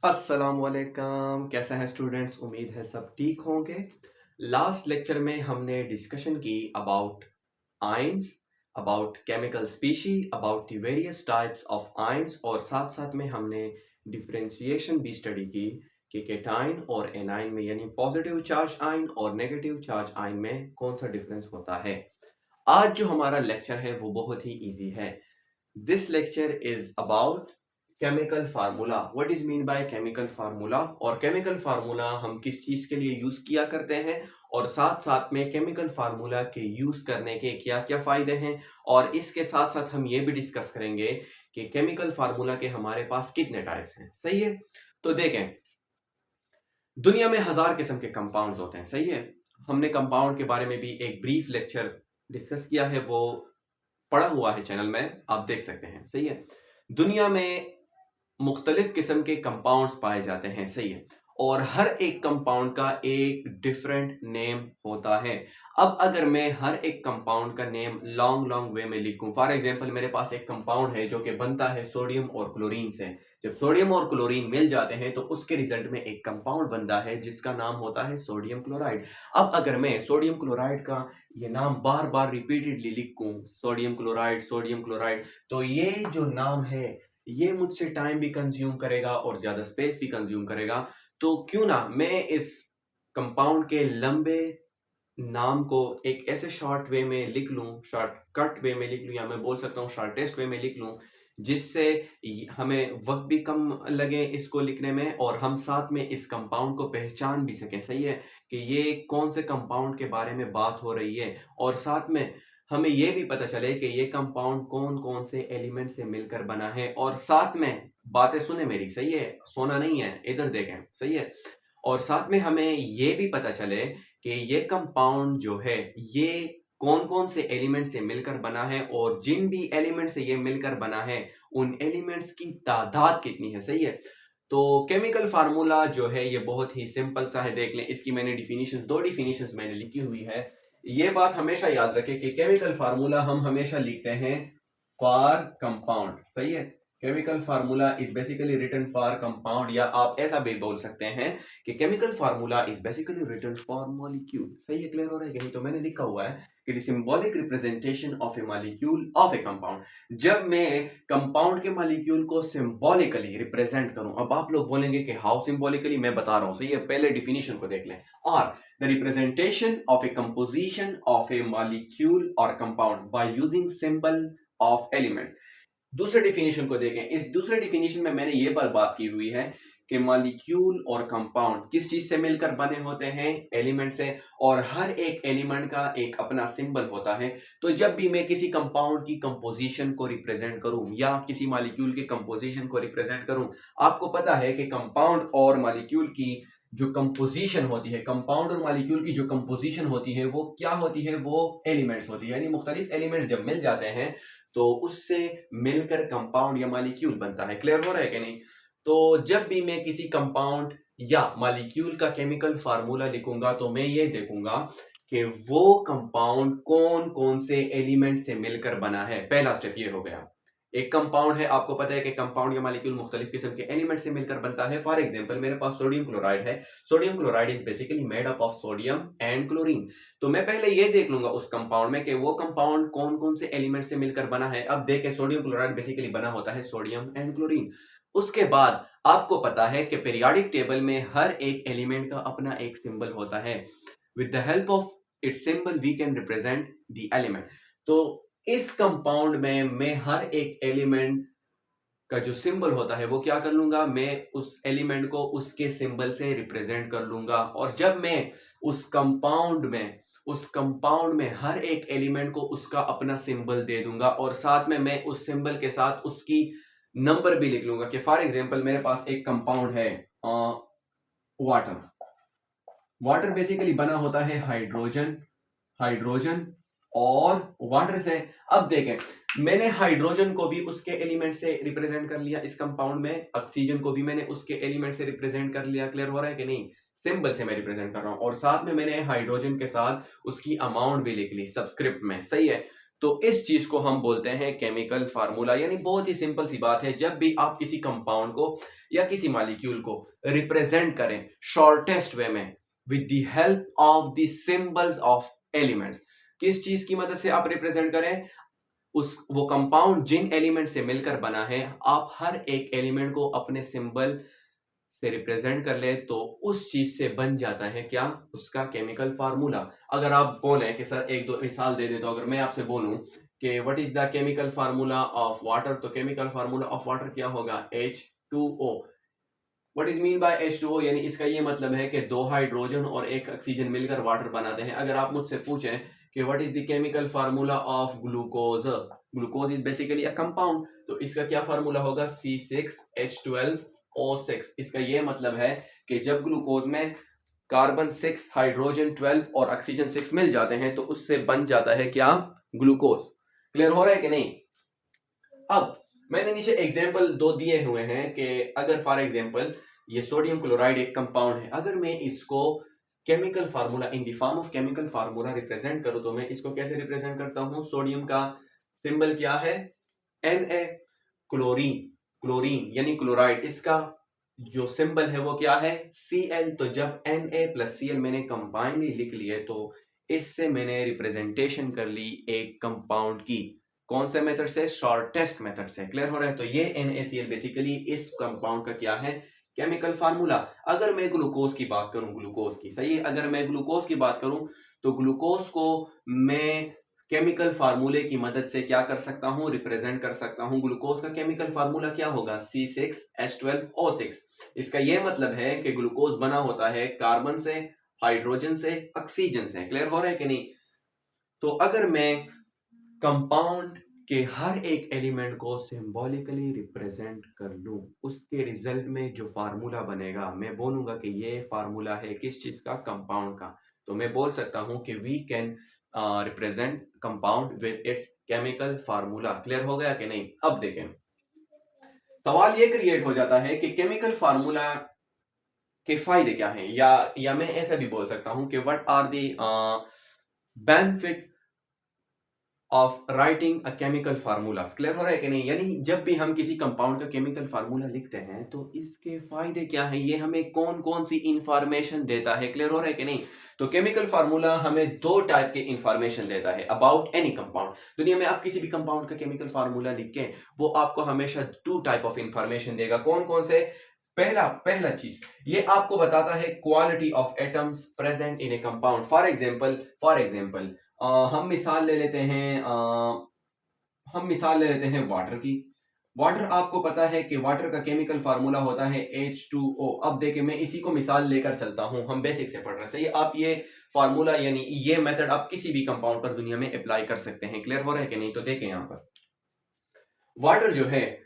अस्सलामुअलैकुम, कैसे हैं स्टूडेंट्स? उम्मीद है सब ठीक होंगे। लास्ट लेक्चर में हमने डिस्कशन की about ions, about chemical species, about the various types of ions और साथ साथ में हमने डिफरेंशिएशन भी स्टडी की कि केटाइन और एनाइन में यानी पॉजिटिव चार्ज आयन और नेगेटिव चार्ज आयन में कौन सा डिफरेंस होता है। आज जो हमारा लेक्चर है वो बहुत ही इजी है। This lecture is about chemical formula. What is mean by chemical formula, और केमिकल फार्मूला हम किस चीज के लिए यूज किया करते हैं, और साथ साथ में केमिकल फार्मूला के यूज करने के क्या क्या फायदे हैं। और इसके साथ साथ हम ये भी डिस्कस करेंगे कि केमिकल फार्मूला के हमारे पास कितने टाइप्स हैं। सही है, तो देखें, दुनिया में 1000 किस्म के कंपाउंड्स होते हैं। सही है, हमने कंपाउंड के बारे में भी एक ब्रीफ लेक्चर डिस्कस किया है, वो पड़ा हुआ है चैनल में, आप देख सकते हैं। सही है, दुनिया में मुख्तलिफ किस्म के कंपाउंड्स पाए जाते हैं। सही है, और हर एक कंपाउंड का एक डिफरेंट नेम होता है। अब अगर मैं हर एक कंपाउंड का नेम लॉन्ग लॉन्ग वे में लिखूं, फॉर एग्जांपल मेरे पास एक कंपाउंड है जो कि बनता है सोडियम और क्लोरीन से। जब सोडियम और क्लोरीन मिल जाते हैं तो उसके रिजल्ट में एक कंपाउंड बनता है जिसका नाम होता है सोडियम क्लोराइड। अब अगर मैं सोडियम क्लोराइड का ये नाम बार बार रिपीटेडली लिखूं, सोडियम क्लोराइड सोडियम क्लोराइड, तो ये जो नाम है ये मुझसे टाइम भी कंज्यूम करेगा और ज्यादा स्पेस भी कंज्यूम करेगा। तो क्यों ना मैं इस कंपाउंड के लंबे नाम को एक ऐसे शॉर्ट वे में लिख लूं, शॉर्टकट वे में लिख लूं, या मैं बोल सकता हूं शॉर्टेस्ट वे में लिख लूं, जिससे हमें वक्त भी कम लगे इसको लिखने में और हम साथ में इस कंपाउंड को पहचान भी सकें। सही है, कि ये कौन से कंपाउंड के बारे में बात हो रही है, और साथ में हमें ये भी पता चले कि ये कंपाउंड कौन कौन से एलिमेंट से मिलकर बना है। और साथ में बातें सुने मेरी, सही है, सोना नहीं है, इधर देखें। सही है, और साथ में हमें ये भी पता चले कि ये कंपाउंड जो है ये कौन कौन से एलिमेंट से मिलकर बना है, और जिन भी एलिमेंट से ये मिलकर बना है उन एलिमेंट्स की तादाद कितनी है। सही है, तो केमिकल फार्मूला जो है ये बहुत ही सिंपल सा है। देख लें, इसकी मैंने डिफिनीशंस, दो डिफिनीशंस मैंने लिखी हुई है। ये बात हमेशा याद रखें कि केमिकल फार्मूला हम हमेशा लिखते हैं फॉर कंपाउंड। सही है, chemical formula is basically written for compound, या आप ऐसा भी बोल सकते हैं कि chemical formula is basically written for molecule. सही है, क्लियर हो रहा है कि नहीं? तो मैंने लिखा हुआ है कि the symbolic representation of a molecule of A compound. जब मैं कंपाउंड के मॉलिक्यूल को सिंबॉलिकली रिप्रेजेंट करूं, अब आप लोग बोलेंगे कि हाउ सिंबॉलिकली, मैं बता रहा हूं। सही है, पहले डिफिनीशन को देख लें। और the representation of a composition of a molecule और compound by using symbol of elements. दूसरे डिफिनेशन को देखें। इस दूसरे डिफिनेशन में मैंने ये बात की हुई है कि मॉलिक्यूल और कंपाउंड किस चीज से मिलकर बने होते हैं? एलिमेंट से, और हर एक एलिमेंट का एक अपना सिंबल होता है। तो जब भी मैं किसी कंपाउंड की कंपोजिशन को रिप्रेजेंट करूं या किसी मॉलिक्यूल की कंपोजिशन को रिप्रेजेंट करूं, आपको पता है कि कंपाउंड और मॉलिक्यूल की जो कंपोजिशन होती है, कंपाउंड और मॉलिक्यूल की जो कंपोजिशन होती है वो क्या होती है? वो एलिमेंट्स होती है। यानी मुख्तलिफ एलिमेंट्स जब मिल जाते हैं तो उससे मिलकर कंपाउंड या मॉलिक्यूल बनता है। क्लियर हो रहा है कि नहीं? तो जब भी मैं किसी कंपाउंड या मॉलिक्यूल का केमिकल फार्मूला लिखूंगा तो मैं ये देखूंगा कि वो कंपाउंड कौन कौन से एलिमेंट से मिलकर बना है। पहला स्टेप ये हो गया। एक कंपाउंड है, आपको पता है कि कंपाउंड या मॉलिक्यूल मुख्तलिफ किस्म के एलिमेंट से मिलकर बनता है। फॉर एग्जांपल मेरे पास सोडियम क्लोराइड है। Sodium chloride is basically made up of sodium and chlorine. तो मैं पहले ये देख लूंगा उस कंपाउंड में कि वो कंपाउंड कौन कौन से एलिमेंट से मिलकर बना है। अब देखें, सोडियम क्लोराइड बेसिकली बना होता है सोडियम एंड क्लोरीन। उसके बाद आपको पता है कि पीरियोडिक टेबल में हर एक एलिमेंट का अपना एक सिंबल होता है। With the help of its symbol we can represent the element. तो इस कंपाउंड में मैं हर एक एलिमेंट का जो सिंबल होता है वो क्या कर लूंगा? मैं उस एलिमेंट को उसके सिंबल से रिप्रेजेंट कर लूंगा। और जब मैं उस कंपाउंड में हर एक एलिमेंट को उसका अपना सिंबल दे दूंगा, और साथ में मैं उस सिंबल के साथ उसकी नंबर भी लिख लूंगा। कि फॉर एग्जांपल मेरे पास एक कंपाउंड है वाटर। वाटर बेसिकली बना होता है हाइड्रोजन, हाइड्रोजन और वाटर से। अब देखें, मैंने हाइड्रोजन को भी उसके एलिमेंट से रिप्रेजेंट कर लिया इस कंपाउंड में, ऑक्सीजन को भी मैंने उसके एलिमेंट से रिप्रेजेंट कर लिया। क्लियर हो रहा है कि नहीं? सिंबल से मैं रिप्रेजेंट कर रहा हूं, और साथ में मैंने हाइड्रोजन के साथ उसकी अमाउंट भी लिख ली सबस्क्रिप्ट में। सही है, तो इस चीज को हम बोलते हैं केमिकल फार्मूला। यानी बहुत ही सिंपल सी बात है, जब भी आप किसी कंपाउंड को या किसी मॉलिक्यूल को रिप्रेजेंट करें शॉर्टेस्ट वे में with the help of the symbols of elements, किस चीज की मदद से आप रिप्रेजेंट करें, उस वो कंपाउंड जिन एलिमेंट से मिलकर बना है, आप हर एक एलिमेंट को अपने सिंबल से रिप्रेजेंट कर ले तो उस चीज से बन जाता है क्या, उसका केमिकल फार्मूला। अगर आप बोलें कि सर एक दो मिसाल दे दे, तो अगर मैं आपसे बोलूं कि what is the chemical formula of water, तो केमिकल फार्मूला ऑफ वाटर क्या होगा, H2O। What is mean by H2O, यानी इसका ये मतलब है कि दो हाइड्रोजन और एक ऑक्सीजन मिलकर वाटर बनाते हैं। अगर आप मुझसे पूछें कि what is the chemical formula of glucose, glucose is basically a compound, तो इसका क्या फार्मूला होगा, C6H12O6। इसका ये मतलब है कि जब ग्लूकोज में कार्बन 6, हाइड्रोजन 12 और ऑक्सीजन 6 मिल जाते हैं तो उससे बन जाता है क्या, ग्लूकोज। क्लियर हो रहा है कि नहीं। अब मैंने नीचे एग्जाम्पल दो दिए हुए हैं कि अगर फॉर एग्जाम्पल ये सोडियम क्लोराइड एक कंपाउंड है, अगर मैं इसको chemical formula in the form of chemical formula represent करूं तो मैं इसको कैसे रिप्रेजेंट करता हूं, सोडियम का सिंबल क्या है, Na। क्लोरीन, क्लोरीन यानी क्लोराइड, इसका जो सिंबल है वो क्या है, Cl। तो जब Na प्लस Cl मैंने कंबाइनली लिख लिए तो इससे मैंने रिप्रेजेंटेशन कर ली एक कंपाउंड की, कौन से मेथड से, शॉर्टेस्ट मेथड से। क्लियर हो रहा है। तो ये NaCl बेसिकली इस कंपाउंड का क्या है, केमिकल फार्मूला। अगर मैं ग्लूकोज की बात करूं, ग्लूकोज की, सही है, अगर मैं ग्लूकोज की बात करूं तो ग्लूकोज को मैं केमिकल फार्मूले की मदद से क्या कर सकता हूं, रिप्रेजेंट कर सकता हूं। ग्लूकोज का केमिकल फार्मूला क्या होगा, C6H12O6। इसका यह मतलब है कि ग्लूकोज बना होता है कार्बन से, हाइड्रोजन से, ऑक्सीजन से। क्लियर हो रहा है कि नहीं। तो अगर मैं कंपाउंड के हर एक एलिमेंट को सिंबॉलिकली रिप्रेजेंट कर लूं, उसके रिजल्ट में जो फार्मूला बनेगा, मैं बोलूंगा कि ये फार्मूला है किस चीज का, कंपाउंड का। तो मैं बोल सकता हूं कि we can represent compound with its chemical formula. Clear हो गया कि नहीं। अब देखें, सवाल ये क्रिएट हो जाता है कि केमिकल फार्मूला के फायदे क्या हैं, या मैं ऐसा भी बोल सकता हूं कि what are the benefit of writing a chemical formulas. Clear हो रहा है कि नहीं। यानी जब भी हम किसी कंपाउंड का केमिकल फार्मूला लिखते हैं तो इसके फायदे क्या हैं, ये हमें कौन कौन सी इंफॉर्मेशन देता है। क्लियर हो रहा है कि नहीं। तो केमिकल फार्मूला हमें दो टाइप के इंफॉर्मेशन देता है अबाउट एनी कंपाउंड। दुनिया में आप किसी भी कंपाउंड का केमिकल फार्मूला लिख के वो आपको हमेशा टू टाइप ऑफ इंफॉर्मेशन देगा। कौन कौन से, पहला चीज ये आपको बताता है quality of atoms present in a compound. For example हम मिसाल ले लेते हैं वाटर की। वाटर, आपको पता है कि वाटर का केमिकल फार्मूला होता है H2O। अब देखिए मैं इसी को मिसाल लेकर चलता हूं, हम बेसिक से पढ़ रहे हैं, सही है। आप ये फार्मूला यानी ये मेथड आप किसी भी कंपाउंड पर दुनिया में अप्लाई कर सकते हैं। क्लियर हो रहा है कि नहीं। तो देखें यहां पर वाटर जो है,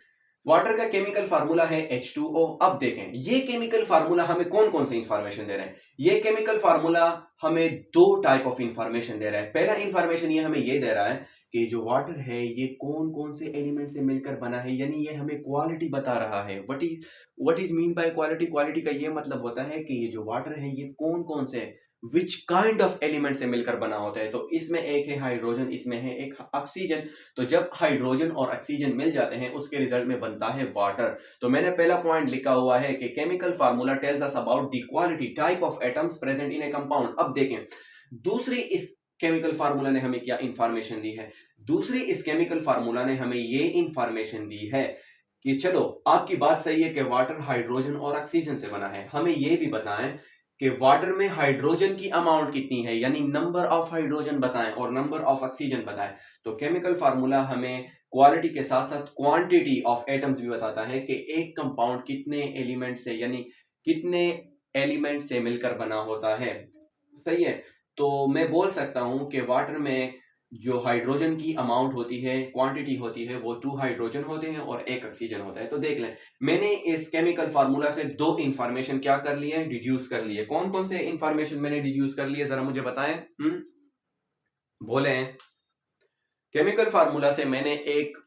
वाटर का केमिकल फार्मूला है H2O। अब देखें ये केमिकल फार्मूला हमें कौन कौन सी इंफॉर्मेशन दे रहे हैं। ये केमिकल फार्मूला हमें दो टाइप ऑफ इंफॉर्मेशन दे रहा है। पहला इंफॉर्मेशन ये हमें ये दे रहा है कि जो वाटर है ये कौन कौन से एलिमेंट से मिलकर बना है, यानी ये हमें क्वालिटी बता रहा है। What is mean by quality, quality का ये मतलब होता है कि ये जो वाटर है ये कौन कौन से, विच काइंड ऑफ एलिमेंट से मिलकर बना होता है। तो इसमें एक है हाइड्रोजन, इसमें है एक ऑक्सीजन। तो जब हाइड्रोजन और ऑक्सीजन मिल जाते हैं उसके रिजल्ट में बनता है वाटर। तो मैंने पहला पॉइंट लिखा हुआ है कि chemical formula tells us about the quality type of atoms present in a compound. अब देखें दूसरी इस केमिकल फार्मूला ने हमें क्या इंफॉर्मेशन दी है, दूसरी इस केमिकल फार्मूला ने हमें ये इंफॉर्मेशन दी है कि चलो आपकी बात सही है कि वाटर हाइड्रोजन और ऑक्सीजन से बना है, हमें ये भी बताएं कि वाटर में हाइड्रोजन की अमाउंट कितनी है, यानी नंबर ऑफ हाइड्रोजन बताएं और नंबर ऑफ ऑक्सीजन बताएं। तो केमिकल फार्मूला हमें क्वालिटी के साथ साथ क्वांटिटी ऑफ एटम्स भी बताता है कि एक कंपाउंड कितने एलिमेंट से, यानी कितने एलिमेंट से मिलकर बना होता है। सही है। तो मैं बोल सकता हूं कि वाटर में जो हाइड्रोजन की अमाउंट होती है, क्वांटिटी होती है, वो 2 हाइड्रोजन होते हैं और 1 ऑक्सीजन होता है। तो देख लें मैंने इस केमिकल फार्मूला से दो इंफॉर्मेशन क्या कर ली है, डिड्यूस कर ली है। कौन कौन से इंफॉर्मेशन मैंने डिड्यूस कर ली है, जरा मुझे बताएं। बोले केमिकल फार्मूला से मैंने एक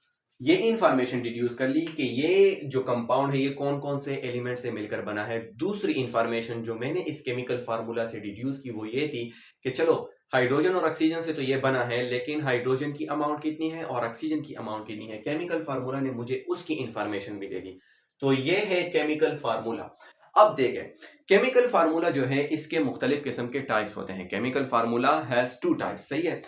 ये इंफॉर्मेशन डिड्यूस कर ली कि ये जो कंपाउंड है ये कौन कौन से एलिमेंट से मिलकर बना है। दूसरी इंफॉर्मेशन जो मैंने इस केमिकल फार्मूला से डिड्यूस की वो ये थी कि चलो हाइड्रोजन और ऑक्सीजन से तो ये बना है, लेकिन हाइड्रोजन की अमाउंट कितनी है और ऑक्सीजन की अमाउंट कितनी है, केमिकल फार्मूला ने मुझे उसकी इंफॉर्मेशन भी दे दी। तो ये है केमिकल फार्मूला। अब देखें, केमिकल फार्मूला जो है इसके मुख्तलिफ किस्म के टाइप्स होते हैं। Chemical formula has two types, सही है।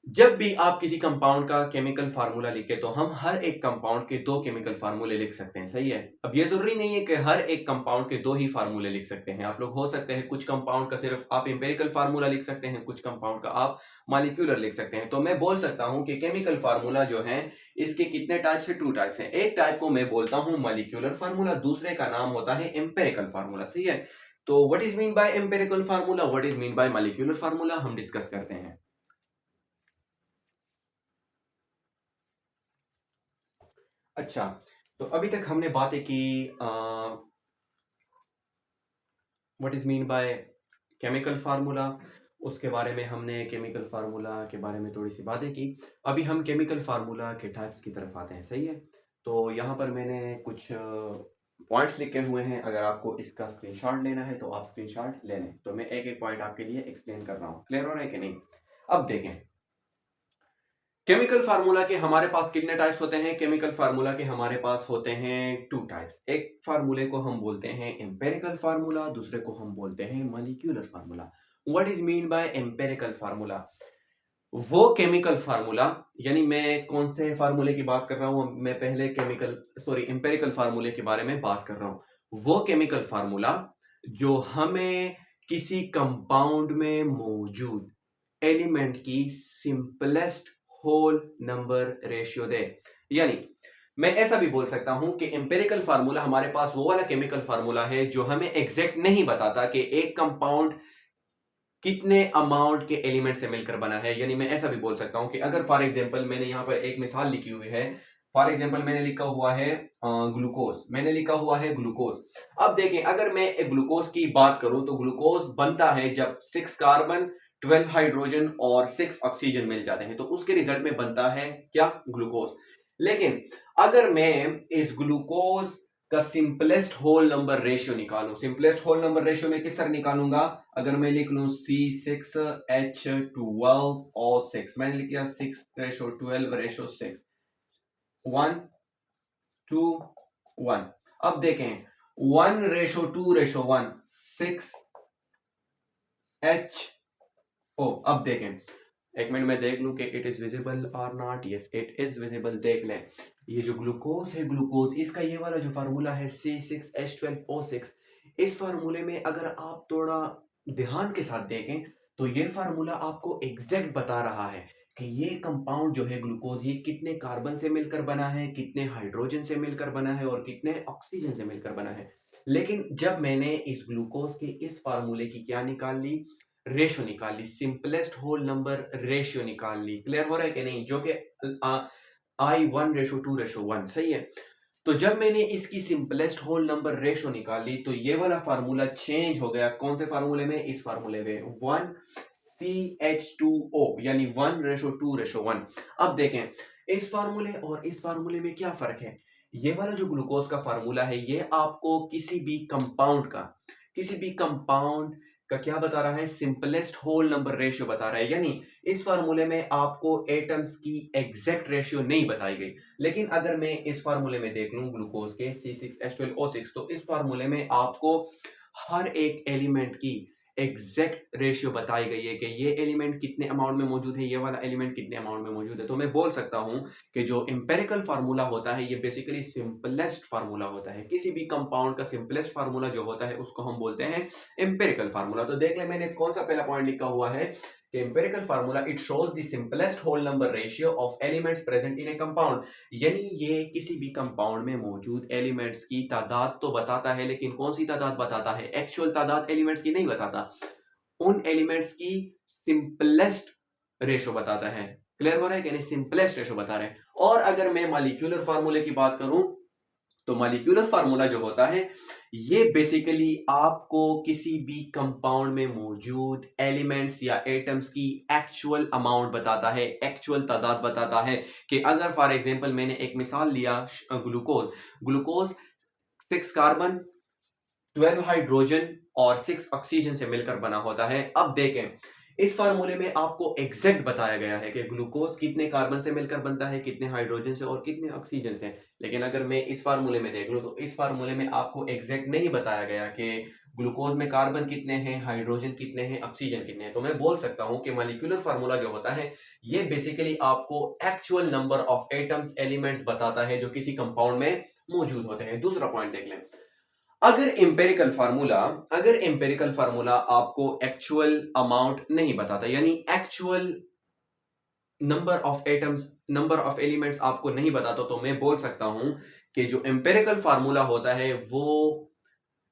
जब भी आप किसी कंपाउंड का केमिकल फार्मूला लिखे तो हम हर एक कंपाउंड के दो केमिकल फार्मूले लिख सकते हैं, सही है। अब ये जरूरी नहीं है कि हर एक कंपाउंड के दो ही फार्मूले लिख सकते हैं। आप लोग हो सकते हैं कुछ कंपाउंड का सिर्फ आप एम्पिरिकल फार्मूला लिख सकते हैं, कुछ कंपाउंड का आप मॉलिक्यूलर लिख सकते हैं। तो मैं बोल सकता हूं कि केमिकल फार्मूला जो है इसके कितने टाइप्स है, 2 टाइप्स हैं। एक टाइप को मैं बोलता हूं मॉलिक्यूलर फार्मूला, दूसरे का नाम होता है एम्पिरिकल फार्मूला, सही है। तो what is mean by empirical formula, what is mean by molecular formula, हम डिस्कस करते हैं। अच्छा, तो अभी तक हमने बातें की what is mean by chemical formula, उसके बारे में हमने केमिकल फार्मूला के बारे में थोड़ी सी बातें की। अभी हम केमिकल फार्मूला के टाइप्स की तरफ आते हैं, सही है। तो यहाँ पर मैंने कुछ पॉइंट्स लिखे हुए हैं, अगर आपको इसका स्क्रीनशॉट लेना है तो आप स्क्रीनशॉट ले लें। तो मैं एक एक पॉइंट आपके लिए एक्सप्लेन कर रहा हूँ, क्लियर हो रहा है कि नहीं। अब देखें, केमिकल फार्मूला के हमारे पास कितने टाइप्स होते हैं। केमिकल फार्मूला के हमारे पास होते हैं 2 टाइप्स। एक फार्मूले को हम बोलते हैं एम्पिरिकल फार्मूला, दूसरे को हम बोलते हैं molecular formula. What is mean by empirical formula, वो केमिकल फार्मूला, यानी मैं कौन से फार्मूले की बात कर रहा हूं, मैं पहले एम्पिरिकल फार्मूले के बारे में बात कर रहा हूं। वो केमिकल फार्मूला जो हमें किसी कंपाउंड में मौजूद एलिमेंट की सिंपलेस्ट होल नंबर रेशियो दे। यानी मैं ऐसा भी बोल सकता हूं कि एम्पिरिकल फार्मूला हमारे पास वो वाला केमिकल फार्मूला है जो हमें एग्जैक्ट नहीं बताता कि एक कंपाउंड कितने अमाउंट के एलिमेंट से मिलकर बना है। यानी मैं ऐसा भी बोल सकता हूं कि अगर फॉर एग्जांपल मैंने यहां पर एक मिसाल लिखी हुई है, फॉर एग्जांपल मैंने लिखा हुआ है ग्लूकोज, मैंने लिखा हुआ है ग्लूकोज। अब देखें, अगर मैं एक ग्लूकोज की बात करूं तो ग्लूकोज बनता है जब 6 कार्बन 12 हाइड्रोजन और 6 ऑक्सीजन मिल जाते हैं, तो उसके रिजल्ट में बनता है क्या, ग्लूकोज। लेकिन अगर मैं इस ग्लूकोज का सिंपलेस्ट होल नंबर रेशियो निकालूं, सिंपलेस्ट होल नंबर रेशियो में किस तरह निकालूंगा, अगर मैं लिख लूं C6H12O6, मैंने लिख लिया 6:12:6, 1:1। अब देखें 1:2:1, 6H। अब देखें, एक मिनट में देख लूं कि इट इज विजिबल और not. Yes, it is visible. देख लें, ये जो ग्लूकोज है, ग्लूकोज इसका ये वाला जो फार्मूला है C6H12O6, इस फार्मूले में अगर आप थोड़ा ध्यान के साथ देखें तो ये फार्मूला आपको एग्जैक्ट बता रहा है कि ये कंपाउंड जो है ग्लूकोज, ये कितने कार्बन से मिलकर बना है, कितने हाइड्रोजन से मिलकर बना है और कितने ऑक्सीजन से मिलकर बना है। लेकिन जब मैंने इस ग्लूकोज के इस फार्मूले की क्या निकाल ली, रेशियो निकाल ली, सिंपलेस्ट होल नंबर रेशियो निकाल ली। क्लियर हो रहा है कि नहीं, जो कि I1:2:1, सही है। तो जब मैंने इसकी सिंपलेस्ट होल नंबर रेशियो निकाली तो ये वाला फार्मूला चेंज हो गया। कौन से फार्मूले में, इस फार्मूले में 1CH2O, यानी 1:2:1। अब देखें, इस फार्मूले और इस फार्मूले में क्या फर्क है। ये वाला जो ग्लूकोज का फार्मूला है ये आपको किसी भी कंपाउंड का क्या बता रहा है, सिंपलेस्ट होल नंबर रेशियो बता रहा है। यानी इस फार्मूले में आपको एटम्स की एग्जैक्ट रेशियो नहीं बताई गई। लेकिन अगर मैं इस फार्मूले में देख लूं ग्लूकोज के C6H12O6, तो इस फार्मूले में आपको हर एक एलिमेंट की एग्जैक्ट रेशियो बताई गई है कि ये एलिमेंट कितने अमाउंट में मौजूद है, ये वाला एलिमेंट कितने अमाउंट में मौजूद है। तो मैं बोल सकता हूं कि जो एम्पेरिकल फार्मूला होता है ये बेसिकली सिंपलेस्ट फार्मूला होता है। किसी भी कंपाउंड का सिंपलेस्ट फार्मूला जो होता है उसको हम बोलते हैं एम्पेरिकल फार्मूला। तो देख ले, मैंने कौन सा पहला पॉइंट लिखा हुआ है कि empirical formula it shows the simplest whole number ratio of elements present in a compound. यानी ये किसी भी कंपाउंड में मौजूद एलिमेंट्स की तादाद तो बताता है, लेकिन कौन सी तादाद बताता है, एक्चुअल तादाद एलिमेंट्स की नहीं बताता, उन एलिमेंट्स की सिंपलेस्ट रेशियो बताता है। क्लियर हो रहा है कि नहीं, सिंपलेस्ट रेशियो बता रहे हैं। और अगर मैं मॉलिक्यूलर फार्मूले की बात करूं तो मॉलिक्यूलर फार्मूला जो होता है ये बेसिकली आपको किसी भी कंपाउंड में मौजूद एलिमेंट्स या एटम्स की एक्चुअल अमाउंट बताता है, एक्चुअल तादाद बताता है। कि अगर फॉर एग्जांपल मैंने एक मिसाल लिया ग्लूकोज 6 कार्बन 12 हाइड्रोजन और 6 ऑक्सीजन से मिलकर बना होता है। अब देखें, इस फार्मूले में आपको एग्जैक्ट बताया गया है कि ग्लूकोज कितने कार्बन से मिलकर बनता है, कितने हाइड्रोजन से और कितने ऑक्सीजन से। लेकिन अगर मैं इस फार्मूले में देख लूं तो इस फार्मूले में आपको एग्जैक्ट नहीं बताया गया कि ग्लूकोज में कार्बन कितने हैं, हाइड्रोजन कितने हैं, ऑक्सीजन कितने हैं। तो मैं बोल सकता हूं कि मॉलिक्यूलर फार्मूला जो होता है ये बेसिकली आपको actual number of atoms, elements बताता है जो किसी कंपाउंड में मौजूद होते हैं। दूसरा पॉइंट देख लें, अगर एम्पेरिकल फार्मूला आपको एक्चुअल अमाउंट नहीं बताता, यानी actual number of atoms, number of elements आपको नहीं बताता, तो मैं बोल सकता हूं कि जो एम्पेरिकल फार्मूला होता है वो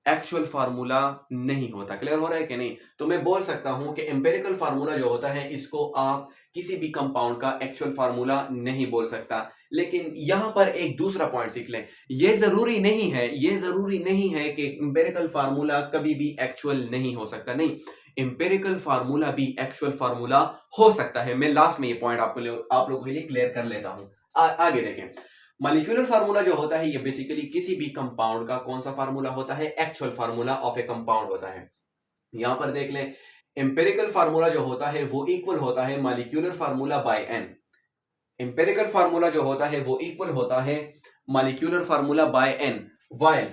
एक्चुअल फार्मूला नहीं होता। क्लियर हो रहा है कि नहीं? तो मैं बोल सकता हूं कि एम्पेरिकल फार्मूला जो होता है इसको आप किसी भी कंपाउंड का एक्चुअल फार्मूला नहीं बोल सकता। लेकिन यहां पर एक दूसरा पॉइंट सीख लें, ये जरूरी नहीं है कि एम्पेरिकल फार्मूला कभी भी एक्चुअल नहीं हो सकता। नहीं, एम्पेरिकल फार्मूला भी एक्चुअल फार्मूला हो सकता है। मैं लास्ट में ये पॉइंट आप लोगों के लिए क्लियर कर लेता हूं। आगे देखें, मॉलिक्यूलर फार्मूला जो होता है ये बेसिकली किसी भी कंपाउंड का कौन सा फार्मूला होता है, actual formula of A compound होता है। यहां पर देख लें, एम्पेरिकल फार्मूला जो होता है वो इक्वल होता है molecular formula by n. Empirical formula जो होता है वो इक्वल होता है molecular formula by n. While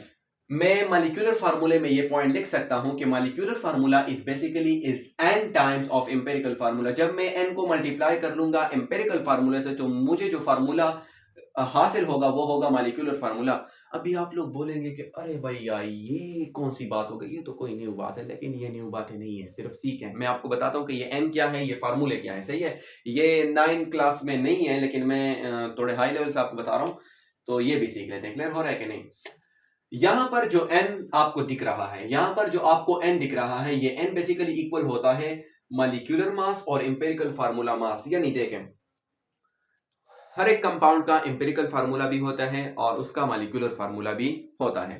मैं मॉलिक्यूलर फार्मूले में ये पॉइंट लिख सकता हूं कि molecular formula is basically is n times of empirical formula. जब मैं एन को मल्टीप्लाई कर लूंगा एम्पेरिकल फार्मूले से तो मुझे जो फार्मूला हासिल होगा वो होगा मॉलिक्यूलर फार्मूला। अभी आप लोग बोलेंगे कि अरे भैया ये कौन सी बात हो गई, ये तो कोई न्यू बात है। लेकिन ये न्यू बातें नहीं है, सिर्फ सीख है। मैं आपको बताता हूँ कि ये एन क्या है, ये फार्मूले क्या है। सही है, ये 9 क्लास में नहीं है, लेकिन मैं थोड़े हाई लेवल से आपको बता रहा हूँ, तो ये भी सीख लेते हैं। क्लियर हो रहा है कि नहीं? यहां पर जो एन आपको दिख रहा है, यहां पर जो आपको एन दिख रहा है, ये एन बेसिकली इक्वल होता है मॉलिक्यूलर मास और एम्पेरिकल फार्मूला मास। यानी देखें, हर एक कंपाउंड का एम्पेरिकल फार्मूला भी होता है और उसका मॉलिक्यूलर फार्मूला भी होता है।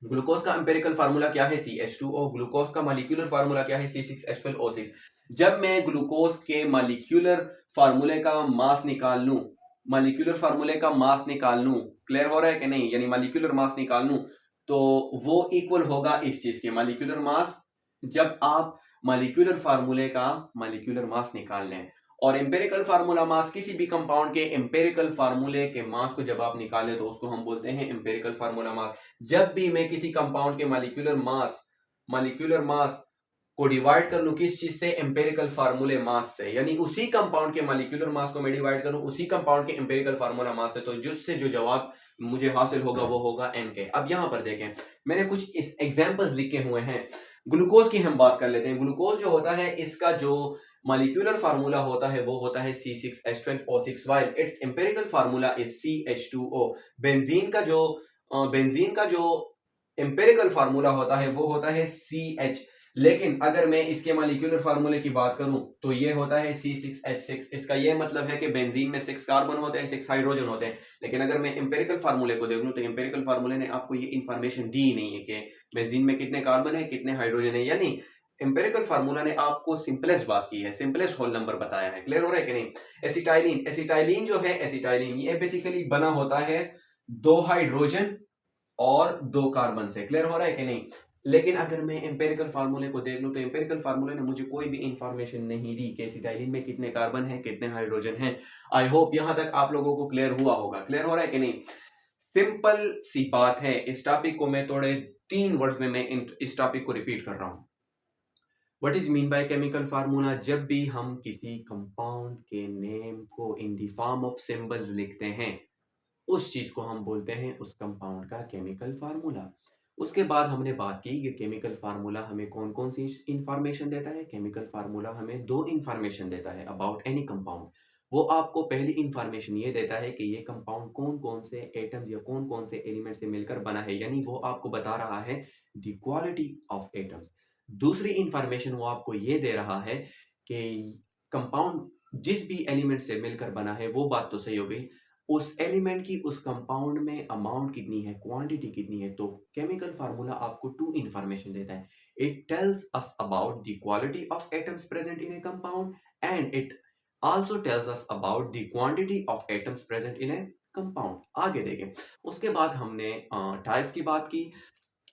ग्लूकोज का एम्पेरिकल फार्मूला क्या है, CH2O। ग्लूकोज का मॉलिक्यूलर फार्मूला क्या है, C6H12O6। जब मैं ग्लूकोज के मॉलिक्यूलर फार्मूले का मास निकाल लूं, मॉलिक्यूलर फार्मूले का मास निकाल लूं, क्लियर हो रहा है कि नहीं, यानी मॉलिक्यूलर मास निकाल लूं, तो वो इक्वल होगा इस चीज के, मॉलिक्यूलर मास। जब आप मॉलिक्यूलर फार्मूले का मॉलिक्यूलर मास निकाल लें और एम्पेरिकल फार्मूला मास, किसी भी कंपाउंड के एम्पेरिकल फार्मूले के मास को जब आप निकालें तो उसको हम बोलते हैं एम्पेरिकल फार्मूला मास। जब भी मैं किसी कंपाउंड के मॉलिक्यूलर मास को डिवाइड कर लूं किस चीज से, एम्पेरिकल फार्मूले मास से, यानी उसी कंपाउंड के मॉलिक्यूलर मास को मैं डिवाइड करूं उसी कंपाउंड के एम्पेरिकल फार्मूला मास से, तो जिससे जो जवाब मुझे हासिल होगा वो होगा एन के। अब यहां पर देखें, मैंने कुछ इस एग्जांपल्स लिखे हुए हैं। ग्लूकोज की हम बात कर लेते हैं। ग्लूकोज जो होता है इसका जो मॉलिक्यूलर फार्मूला होता है वो होता है C6H12O6 while its empirical formula is CH2O। Benzene का जो एम्पेरिकल फार्मूला होता है वो होता है CH। लेकिन अगर मैं इसके मॉलिक्यूलर फार्मूले की बात करूं तो ये होता है C6H6। इसका ये मतलब है कि बेंजीन में 6 कार्बन होते हैं, 6 हाइड्रोजन होते हैं। लेकिन अगर मैं एम्पेरिकल फार्मूले को देख लूं तो एम्पेरिकल फार्मूले ने आपको ये इंफॉर्मेशन दी नहीं है कि बेंजीन में कितने कार्बन है, कितने हाइड्रोजन है। यानी एम्पेरिकल फार्मूला ने आपको सिंपलेस्ट बात की है, सिंपलेस्ट होल नंबर बताया है। क्लियर हो रहा है कि नहीं? एसिटाइलिन जो है, एसिटाइलिन ये बेसिकली बना होता है 2 हाइड्रोजन और 2 कार्बन से। क्लियर हो रहा है कि नहीं? लेकिन अगर मैं एम्पेरिकल फार्मूले को देख लूं तो एम्पेरिकल फार्मूले ने मुझे कोई भी इंफॉर्मेशन नहीं दी कि एसिटाइलिन में कितने कार्बन है, कितने हाइड्रोजन हैं। आई होप यहां तक आप लोगों को क्लियर हुआ होगा। क्लियर हो रहा है कि नहीं? सिंपल सी बात है। इस टॉपिक को मैं थोड़े 3 वर्ड्स में मैं इस टॉपिक को रिपीट कर रहा हूं। What is mean by chemical formula? जब भी हम किसी कंपाउंड के नेम को in the form of symbols लिखते हैं उस चीज को हम बोलते हैं उस कंपाउंड का केमिकल फार्मूला। उसके बाद हमने बात की कि केमिकल फार्मूला हमें कौन कौन सी इंफॉर्मेशन देता है। केमिकल फार्मूला हमें 2 इंफॉर्मेशन देता है अबाउट एनी कंपाउंड। वो आपको पहली इंफॉर्मेशन ये देता है कि ये कंपाउंड कौन कौन से एटम्स या कौन कौन से एलिमेंट से मिलकर बना है, यानी वो आपको बता रहा है द क्वालिटी ऑफ एटम्स। दूसरी इंफॉर्मेशन वो आपको ये दे रहा है कि कंपाउंड जिस भी एलिमेंट से मिलकर बना है, वो बात तो सही हो गई, उस एलिमेंट की उस कंपाउंड में अमाउंट कितनी है, क्वांटिटी कितनी है। तो केमिकल फार्मूला आपको 2 इंफॉर्मेशन देता है। It tells us about the quality of atoms present in a compound and it also tells us about the quantity of atoms present in a compound. आगे देखें, उसके बाद हमने टाइप्स की बात की।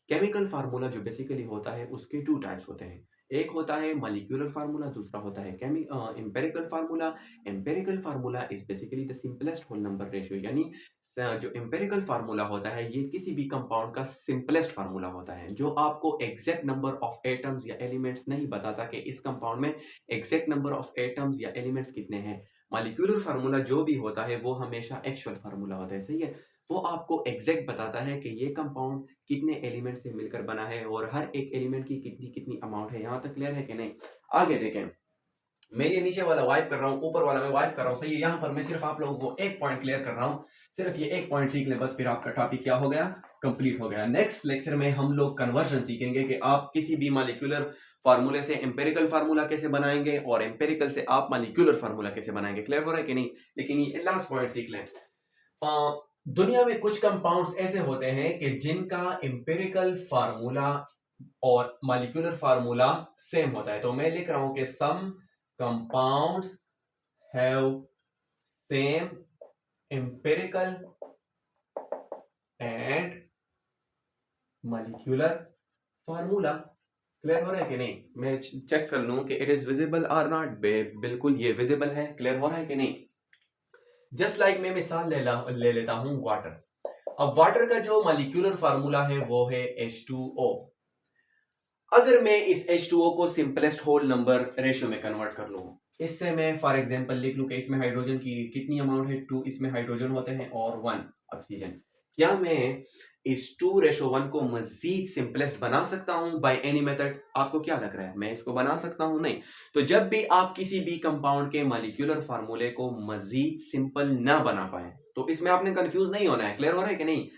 केमिकल फार्मूला जो बेसिकली होता है उसके 2 टाइप्स होते हैं। एक होता है मॉलिक्यूलर फार्मूला, दूसरा होता है empirical formula. Empirical formula is basically the simplest whole number ratio, यानी जो एम्पिरिकल फार्मूला होता है ये किसी भी कंपाउंड का सिंपलेस्ट फार्मूला होता है, जो आपको एग्जैक्ट नंबर ऑफ एटम्स या एलिमेंट्स नहीं बताता कि इस कंपाउंड में एग्जैक्ट नंबर ऑफ एटम्स या एलिमेंट्स कितने हैं। मॉलिक्यूलर फार्मूला जो भी होता है वो हमेशा एक्चुअल फार्मूला होता है, सही है। वो आपको एग्जैक्ट बताता है कि ये कंपाउंड कितने एलिमेंट से मिलकर बना है और हर एक एलिमेंट की कितनी कितनी अमाउंट है। यहाँ तक क्लियर है कि नहीं? आगे देखें, मैं ये नीचे वाला वाइप कर रहा हूँ, ऊपर वाला मैं वाइप कर रहा हूँ, सही है। यहाँ पर मैं सिर्फ आप लोगों को एक पॉइंट क्लियर कर रहा हूँ, सिर्फ ये एक पॉइंट सीख लें बस, फिर आपका टॉपिक क्या हो गया, कंप्लीट हो गया। नेक्स्ट लेक्चर में हम लोग कन्वर्जन सीखेंगे कि आप किसी भी मॉलिक्यूलर फार्मूले से एम्पेरिकल फार्मूला कैसे बनाएंगे और एम्पेरिकल से आप मॉलिक्यूलर फार्मूला कैसे बनाएंगे। क्लियर हो रहा है कि नहीं? लेकिन ये लास्ट पॉइंट सीख लें। दुनिया में कुछ कंपाउंड्स ऐसे होते हैं कि जिनका एम्पिरिकल फार्मूला और मॉलिक्यूलर फार्मूला सेम होता है। तो मैं लिख रहा हूं कि some compounds have same empirical and molecular formula. Clear हो रहा है कि नहीं? मैं चेक कर लूं कि इट इज विजिबल और नॉट। बिल्कुल ये विजिबल है। क्लियर हो रहा है कि नहीं? जस्ट लाइक मैं मिसाल ले लेता हूं वाटर। अब वाटर का जो मॉलिक्यूलर फार्मूला है वो है H2O। अगर मैं इस H2O को सिंपलेस्ट होल नंबर रेशियो में कन्वर्ट कर लूं, इससे मैं फॉर एग्जांपल लिख लूं कि इसमें हाइड्रोजन की कितनी अमाउंट है, 2 इसमें हाइड्रोजन होते हैं और 1 ऑक्सीजन। क्या मैं इस 2:1 को मजीद सिंपलेस्ट बना सकता हूं बाय एनी मेथड? आपको क्या लग रहा है, मैं इसको बना सकता हूं? नहीं। तो जब भी आप किसी भी कंपाउंड के मॉलिक्यूलर फार्मूले को मजीद सिंपल ना बना पाए, तो इसमें आपने कंफ्यूज नहीं होना है। क्लियर हो रहा है कि नहीं?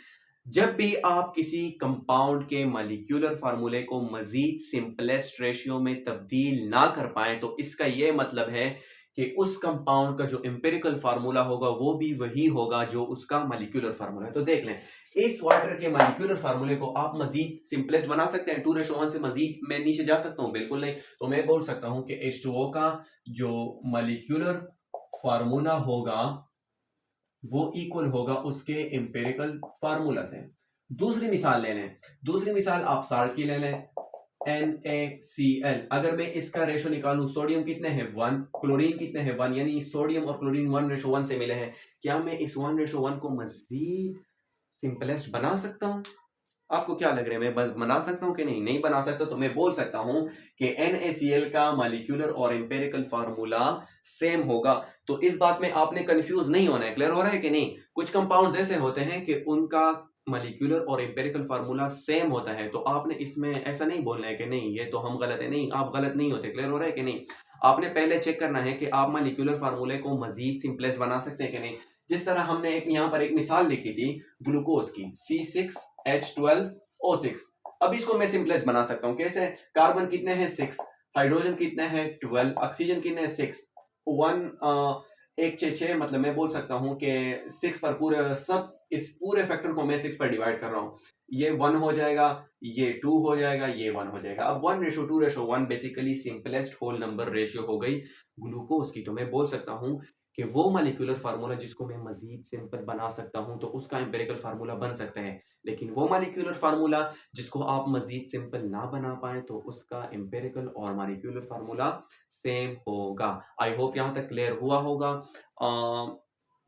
जब भी आप किसी कंपाउंड के मॉलिक्यूलर फार्मूले को मजीद सिंपलेस्ट रेशियो में तब्दील ना कर पाए, तो इसका यह मतलब है कि उस कंपाउंड का जो एम्पिरिकल फार्मूला होगा वो भी वही होगा जो उसका मॉलिक्यूलर फार्मूला है। तो देख लें, इस वाटर के मॉलिक्यूलर फार्मूले को आप मजीद सिंपलेस्ट बना सकते हैं। 2:1 से मजीद मैं नीचे जा सकता हूं? बिल्कुल नहीं। तो मैं बोल सकता हूं कि H2O का जो मॉलिक्यूलर फार्मूला होगा वो इक्वल होगा उसके एम्पिरिकल फार्मूला से। दूसरी मिसाल ले लें, दूसरी मिसाल आप साल्ट की ले लें, NaCl। अगर मैं इसका रेशो निकालूं, सोडियम कितने हैं 1, क्लोरीन कितने हैं 1, यानी सोडियम और क्लोरीन 1:1 से मिले हैं। क्या मैं इस 1:1 को मजीद सिंपलेस्ट बना सकता हूं? आपको क्या लग रहा है, मैं बस बना सकता हूं कि नहीं? नहीं बना सकता। तो मैं बोल सकता हूं कि NaCl का मॉलिक्यूलर और एम्पिरिकल फार्मूला सेम होगा। तो इस बात में आपने कंफ्यूज नहीं होना है। क्लियर हो रहा है कि नहीं? कुछ कंपाउंड्स ऐसे होते हैं कि उनका मॉलिक्यूलर और एम्पिरिकल फार्मूला सेम होता है, तो आपने इसमें ऐसा नहीं बोलना है कि नहीं ये तो हम गलत है। नहीं, आप गलत नहीं होते। क्लियर हो रहा है कि नहीं? आपने पहले चेक करना है कि आप मॉलिक्यूलर फार्मूले को मजीद सिंपलेस्ट बना सकते हैं कि नहीं। जिस तरह हमने एक यहाँ पर एक मिसाल लिखी थी ग्लूकोज की, C6H12O6। अब इसको मैं सिंपलेस्ट बना सकता हूँ। कैसे? कार्बन कितने हैं 6, हाइड्रोजन कितने हैं 12, ऑक्सीजन कितने हैं 6, 1 1 6 6, मतलब मैं बोल सकता हूँ कि 6 पर पूरे सब इस पूरे फैक्टर को मैं 6 पर डिवाइड कर रहा हूँ। ये 1 हो जाएगा, ये 2 हो जाएगा, ये 1 हो जाएगा। अब 1:2:1 basically simplest whole number ratio हो गई ग्लूकोज की। तो मैं बोल सकता हूँ कि वो मॉलिक्यूलर फार्मूला जिसको मैं मजीद सिंपल बना सकता हूं तो उसका एम्पिरिकल फार्मूला बन सकता है। लेकिन वो मॉलिक्यूलर फार्मूला जिसको आप मजीद सिंपल ना बना पाए तो उसका एम्पिरिकल और मॉलिक्यूलर फार्मूला सेम होगा। आई होप यहाँ तक क्लियर हुआ होगा।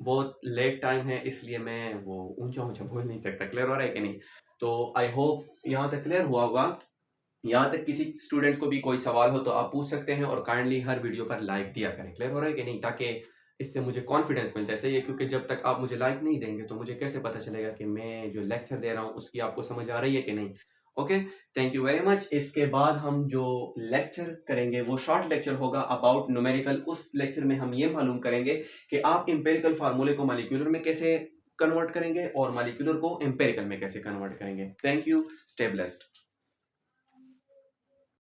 बहुत लेट टाइम है इसलिए मैं वो ऊंचा ऊंचा बोल नहीं सकता। क्लियर हो रहा है कि नहीं? तो आई होप यहाँ तक क्लियर हुआ होगा। यहाँ तक किसी स्टूडेंट्स को भी कोई सवाल हो तो आप पूछ सकते हैं और काइंडली हर वीडियो पर लाइक दिया करें। क्लियर हो रहा है कि नहीं? ताकि इससे मुझे कॉन्फिडेंस मिलता है, सही है। क्योंकि जब तक आप मुझे लाइक नहीं देंगे तो मुझे कैसे पता चलेगा कि मैं जो लेक्चर दे रहा हूँ उसकी आपको समझ आ रही है कि नहीं। Okay, thank you very much. इसके बाद हम जो लेक्चर करेंगे वो शॉर्ट लेक्चर होगा अबाउट न्यूमेरिकल। उस लेक्चर में हम ये मालूम करेंगे कि आप एम्पेरिकल फार्मूले को मॉलिक्यूलर में कैसे कन्वर्ट करेंगे और मॉलिक्यूलर को एम्पेरिकल में कैसे कन्वर्ट करेंगे। Thank you, stay blessed.